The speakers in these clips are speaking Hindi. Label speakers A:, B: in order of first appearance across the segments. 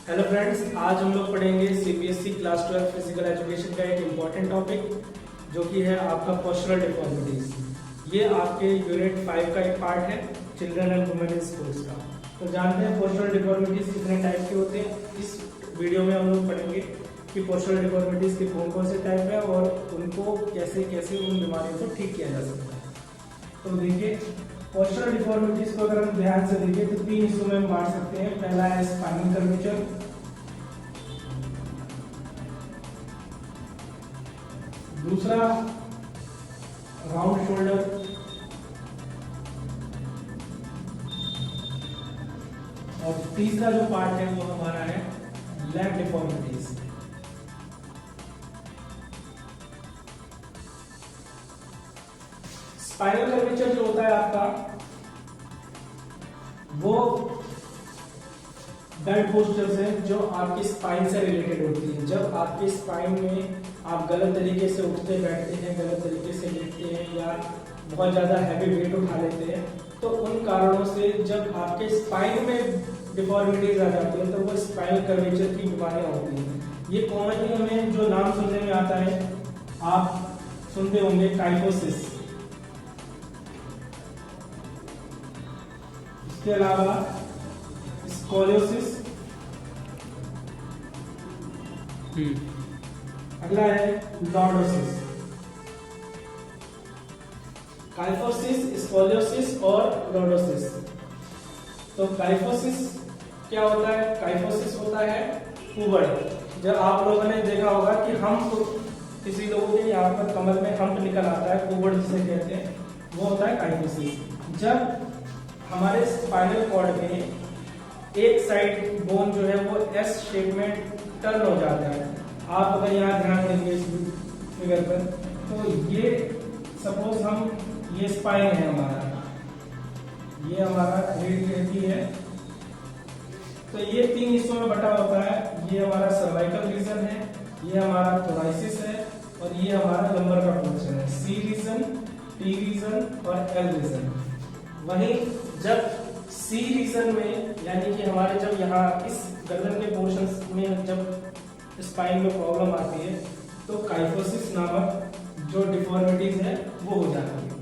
A: हेलो फ्रेंड्स, आज हम लोग पढ़ेंगे सीबीएसई क्लास 12 फिजिकल एजुकेशन का एक इम्पॉर्टेंट टॉपिक जो कि है आपका पोस्चरल डिफॉर्मिटीज। ये आपके यूनिट 5 का एक पार्ट है, children and women in schools का। तो जानते हैं पोस्चरल डिफॉर्मिटीज कितने टाइप के होते हैं। इस वीडियो में हम लोग पढ़ेंगे कि पोस्चरल डिफॉर्मिटीज के कौन कौन से टाइप है और उनको कैसे कैसे उन बीमारियों को ठीक किया जा सकता है। तो देखिए, पोस्चरल डिफॉर्मिटीज को अगर हम ध्यान से देखें तो 3 हिस्सों में हम बांट सकते हैं। पहला है स्पाइनल कर्वेचर, दूसरा राउंड शोल्डर, और तीसरा जो पार्ट है वो हमारा है लेग डिफॉर्मिटीज। स्पाइनल कर्वेचर जो होता है आपका, वो बेड पोस्चर्स है जो आपकी स्पाइन से रिलेटेड होती है। जब आपके स्पाइन में आप गलत तरीके से उठते बैठते हैं, गलत तरीके से लेटते हैं या बहुत ज्यादा हैवी वेट उठा लेते हैं, तो उन कारणों से जब आपके स्पाइन में डिफॉर्मिटीज आ जाती है तो वो स्पाइनल कर्वेचर की बीमारियां होती हैं। ये कॉमनली हमें जो नाम सुनने में आता है, आप सुनते होंगे काइफोसिस, इसके अलावा स्कोलियोसिस, अगला है लॉर्डोसिस। काइफोसिस, स्कोलियोसिस और लॉर्डोसिस। तो काइफोसिस क्या होता है? काइफोसिस होता है कुबड़। जब आप लोगों ने देखा होगा कि हम किसी लोगों के यहाँ पर कमर में हम्प निकल आता है, कुबड़ जिसे कहते हैं, वो होता है काइफोसिस। जब हमारे स्पाइनल कॉर्ड में एक साइड बोन जो है वो एस शेप में टर्न हो जाता है। आप अगर यहाँ ध्यान देंगे इस फिगर पर, तो ये सपोज हम, ये स्पाइन है हमारा, ये हमारा रेडियलिटी है, तो ये 3 हिस्सों में बटा होता है। ये हमारा सर्वाइकल रीजन है, ये हमारा थोराइसिस है और ये हमारा लंबर का पोर्शन है, सी रीजन, टी रीजन और एल रीजन। वहीं जब सी रीजन में, यानी कि हमारे जब यहाँ इस गर्दन के पोर्शन में जब स्पाइन में प्रॉब्लम आती है, तो काइफोसिस नामक जो डिफॉर्मिटीज है वो हो जाती है।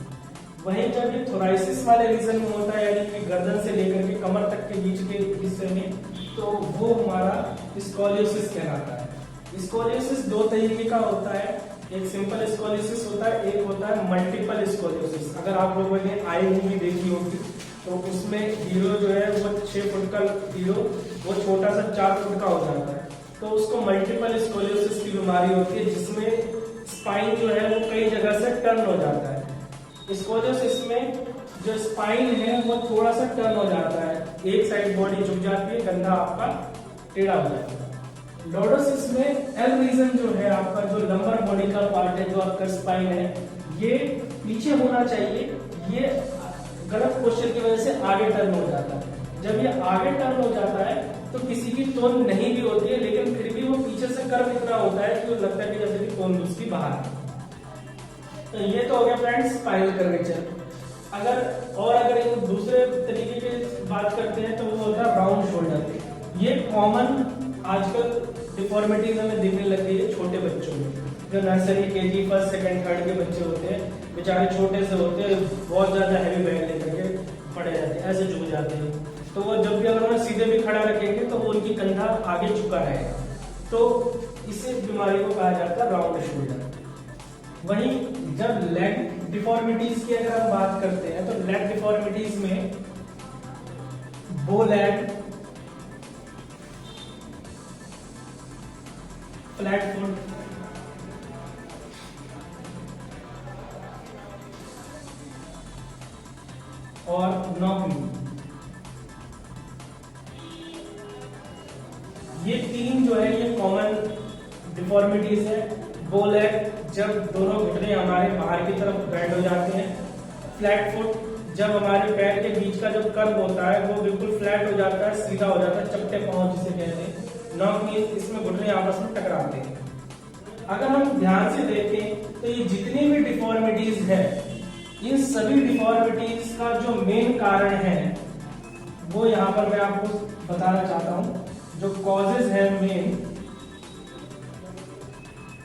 A: वहीं जब ये थोराइसिस वाले रीजन में होता है, यानी कि गर्दन से लेकर के कमर तक के बीच के हिस्से में, तो वो हमारा स्कोलियोसिस कहलाता है। स्कोलियोसिस 2 तरीके का होता है, एक सिंपल स्कोलियोसिस होता है, एक होता है मल्टीपल स्कोलियोसिस। अगर आप लोगों ने आई मूवी देखी होगी तो उसमें हीरो जो है वो 6 फुट का हीरो, वो छोटा सा 4 फुट का हो जाता है, तो उसको मल्टीपल स्कोलियोसिस की बीमारी होती है, जिसमें स्पाइन जो है वो कई जगह से टर्न हो जाता है। स्कोलियोसिस में जो स्पाइन है वो थोड़ा सा टर्न हो जाता है, एक साइड बॉडी झुक जाती है, कंधा आपका टेढ़ा हो जाता है। लॉर्डोसिस में एल रीजन जो है आपका, जो लंबर बॉडी का पार्ट है, जो आपका स्पाइन है, ये पीछे होना चाहिए, ये गलत पोस्चर की वजह से आगे टर्न हो जाता है। जब ये आगे टर्न हो जाता है तो किसी की तोन नहीं भी होती है, लेकिन फिर भी वो पीछे से कर्व इतना होता है कि वो लगता है कि जैसे कि तोन उसकी बाहर है। तो ये तो हो गया फ्रेंड्स स्पाइनल कर्वेचर। अगर एक दूसरे तरीके की बात करते हैं तो वो होता है राउंड शोल्डर। ये कॉमन आजकल डिफॉर्मिटीज हमें दिखने लग गई है छोटे बच्चों में, जो nursery, KG, first, second, third के बच्चे होते हैं, बेचारे छोटे से होते हैं, बहुत ज्यादा हैवी बैग लेकर के पड़े जाते हैं, ऐसे झुक जाते हैं। तो वो जब भी अगर उन्हें सीधे भी खड़ा रखेंगे तो वो उनकी कंधा आगे झुका रहेगा, तो इस बीमारी को कहा जाता है राउंड शोल्डर। वहीं जब लेग डिफॉर्मिटीज की अगर हम बात करते हैं, तो लेग डिफॉर्मिटीज में बो लेग, फ्लैट फुट, और नॉक नी, ये 3 जो है ये कॉमन डिफॉर्मिटीज है। बो लेग, जब दोनों घुटने हमारे बाहर की तरफ बेंड हो जाते हैं। फ्लैट फुट, जब हमारे पैर के बीच का जो कर्व होता है वो बिल्कुल फ्लैट हो जाता है, सीधा हो जाता है, चपटे पांव जिसे कहते हैं। नॉक नी, इसमें घुटने आपस में टकराते हैं। अगर हम ध्यान से देखें तो ये जितनी भी डिफॉर्मिटीज है, इन सभी डिफॉर्मिटीज का जो मेन कारण है वो यहाँ पर मैं आपको बताना चाहता हूँ। जो कॉजेज है मेन,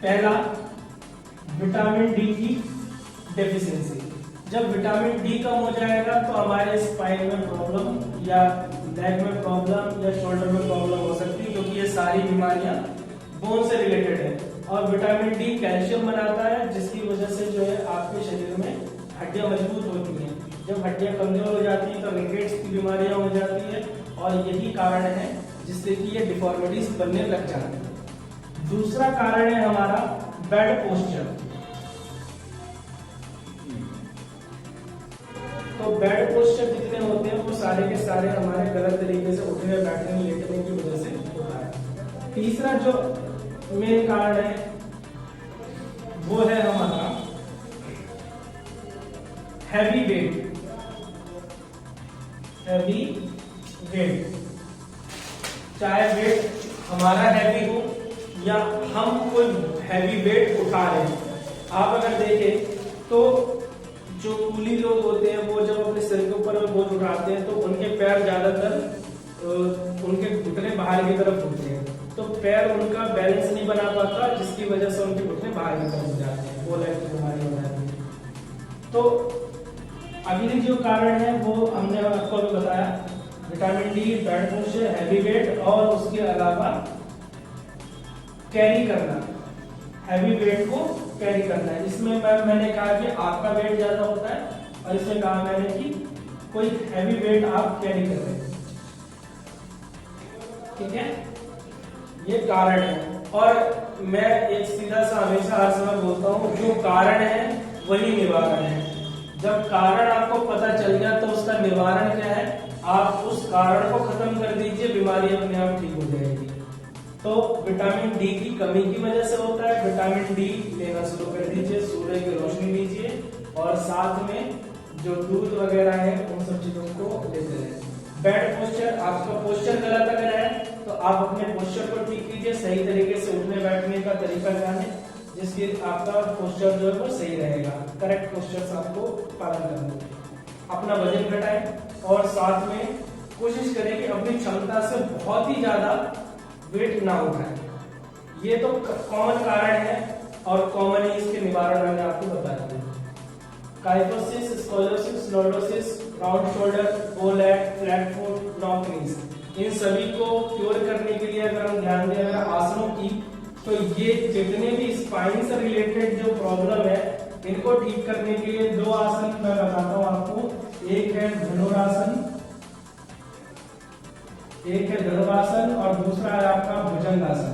A: पहला विटामिन डी की डेफिशिएंसी। जब विटामिन डी कम हो जाएगा तो हमारे स्पाइन में प्रॉब्लम या नेक में प्रॉब्लम या शोल्डर में प्रॉब्लम हो सकती है, क्योंकि ये सारी बीमारियां बोन से रिलेटेड है। और विटामिन डी कैल्शियम बनाता है, जिसकी वजह से जो है आपके शरीर में हड्डियां मजबूत होती हैं। जब हड्डियां कमजोर हो जाती हैं तो रिकेट्स की बीमारियां हो जाती है, और यही कारण है जिससे कि ये डिफॉर्मिटीज बनने लग जाती है। दूसरा कारण है हमारा बेड पोस्चर। तो बेड पोस्चर जितने होते हैं वो सारे के सारे हमारे गलत तरीके से उठने बैठने लेटने की वजह से होता है। तीसरा जो मेन कारण है वो है हमारा हैवी वेट। हैवी वेट, चाहे वेट हमारा हैवी हो या हम कोई हैवी वेट उठा रहे हैं। आप अगर देखें तो जो कूली लोग होते हैं वो जब अपने सिर के ऊपर बोझ उठाते हैं तो उनके पैर ज्यादातर उनके घुटने बाहर की तरफ होते हैं, तो पैर उनका बैलेंस नहीं बना पाता, जिसकी वजह से उनके घुटने बाहर की तरफ हो जाते हैं, वो लाइक की बीमारी हो जाती है। तो अगली जो कारण है वो हमने आपको अभी बताया, vitamin D, bed posture, heavy weight, और उसके अलावा कैरी करना, हैवी वेट को कैरी करना है। इसमें मैंने कहा कि आपका वेट ज्यादा होता है, और इसमें कहा मैंने कि कोई हैवी वेट आप कैरी कर रहे हैं, ठीक है, ये कारण है। और मैं एक सीधा सा हमेशा हर समय बोलता हूँ, जो कारण है वही निवारण है। जब कारण आपको पता चल गया तो उसका निवारण क्या है, आप उस कारण को खत्म कर दीजिए, बीमारी अपने आप ठीक हो जाएगी। तो विटामिन डी की कमी की वजह से होता है, विटामिन डी लेना शुरू कर दीजिए, सूर्य की रोशनी लीजिए, और साथ में जो दूध वगैरह है उन सब चीजों को लेते रहे। बेड पोस्चर, आपका पोस्चर गलत अगर है तो आप अपने पोस्चर को ठीक कीजिए, सही तरीके से उठने बैठने का तरीका जाने, जिससे आपका पोस्चर जो है वो सही रहेगा। करेक्ट पोस्चर आपको पालन करना है। अपना वजन घटाएं, और साथ में कोशिश करें कि अपनी क्षमता से बहुत ही ज्यादा वेट ना उठाएं। ये तो कॉमन कारण है, और कॉमन ही इसके निवारण मैंने आपको बता दिया। Kyphosis, scoliosis, lordosis, round shoulder, bow leg, flat foot, knock knees, इन सभी को क्योर करने के लिए अगर हम ध्यान दें अगर आसनों की, तो ये जितने भी स्पाइन से रिलेटेड जो प्रॉब्लम है इनको ठीक करने के लिए दो आसन मैं बताता हूं आपको। एक है धनुरासन, एक है धनुरासन, और दूसरा है आपका भुजंगासन।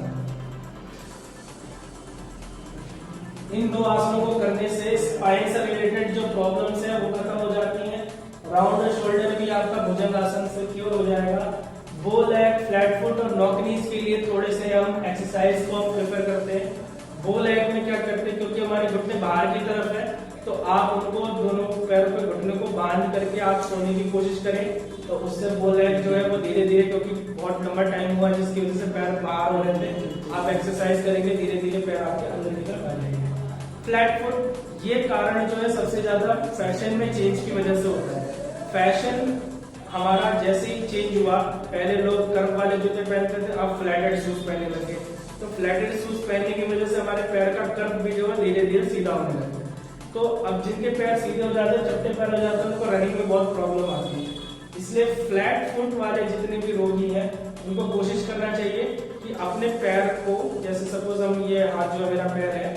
A: इन दो आसनों को करने से स्पाइन से रिलेटेड जो प्रॉब्लम्स है वो खत्म हो जाती हैं। राउंड शोल्डर भी आपका भुजंगासन से क्योर हो जाएगा। बो लेग, फ्लैट फुट और नॉक नीज के लिए थोड़े से हम एक्सरसाइज को प्रेफर करते हैं। बो लेग में क्या करते हैं, क्योंकि हमारे घुटने बाहर की तरफ है, तो आप उनको दोनों पैरों पे घुटने को बांध करके आप सोने की कोशिश करें, तो उससे बो लेग जो है वो धीरे धीरे, क्योंकि बहुत लंबा टाइम हुआ जिसकी वजह से पैर बाहर हो रहे थे, आप एक्सरसाइज करेंगे धीरे धीरे पैर आपके अंदर की तरफ आ जाएंगे। फ्लैट फुट, ये कारण जो है सबसे ज्यादा फैशन में चेंज की वजह से होता है। फैशन हमारा जैसे ही चेंज हुआ, पहले लोग कर्व वाले जूते पहनते थे, अब फ्लैटेड शूज पहनने लगे, तो फ्लैटेड शूज पहनने की वजह से हमारे पैर का कर्व भी जो है धीरे धीरे सीधा होने लगा। तो अब जिनके पैर सीधे हो जाते हैं, चपटे पैर हो जाते हैं, उनको रनिंग में बहुत प्रॉब्लम आती है। इसलिए फ्लैट फुट वाले जितने भी रोगी हैं उनको कोशिश करना चाहिए कि अपने पैर को, जैसे सपोज हम ये हाथ जो मेरा पैर है,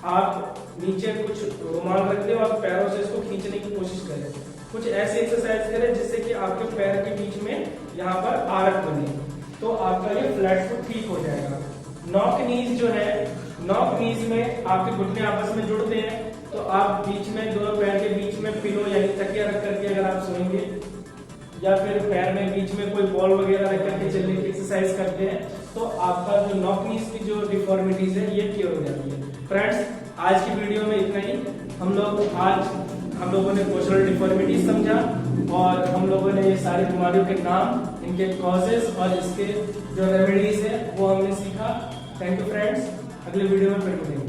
A: आप नीचे कुछ रुमाल रख दे और पैरों से इसको खींचने की कोशिश करें। कुछ ऐसी एक्सरसाइज करें जिससे कि आपके पैर के बीच में यहाँ पर आरक बने, तो आपका ये फ्लैट फुट ठीक हो जाएगा। नॉक नीज जो है, नॉक नीज में आपके घुटने आपस में जुड़ते हैं, तो आप बीच में दोनों पैर के बीच में पिलो यानी तकिया रख करके अगर आप सोएंगे, या फिर पैर में बीच में कोई बॉल वगैरह रख करके चलने की एक्सरसाइज करते हैं, तो आपका जो नॉक नीज की जो डिफॉर्मिटीज है ये क्योर हो जाती है। फ्रेंड्स, आज की वीडियो में इतना ही। हम लोगों ने पोस्चरल डिफॉर्मिटीज समझा, और हम लोगों ने ये सारी बीमारियों के नाम, इनके कॉजेस और इसके जो रेमेडीज है वो हमने सीखा। थैंक यू फ्रेंड्स, अगले वीडियो में फिर मिलेंगे।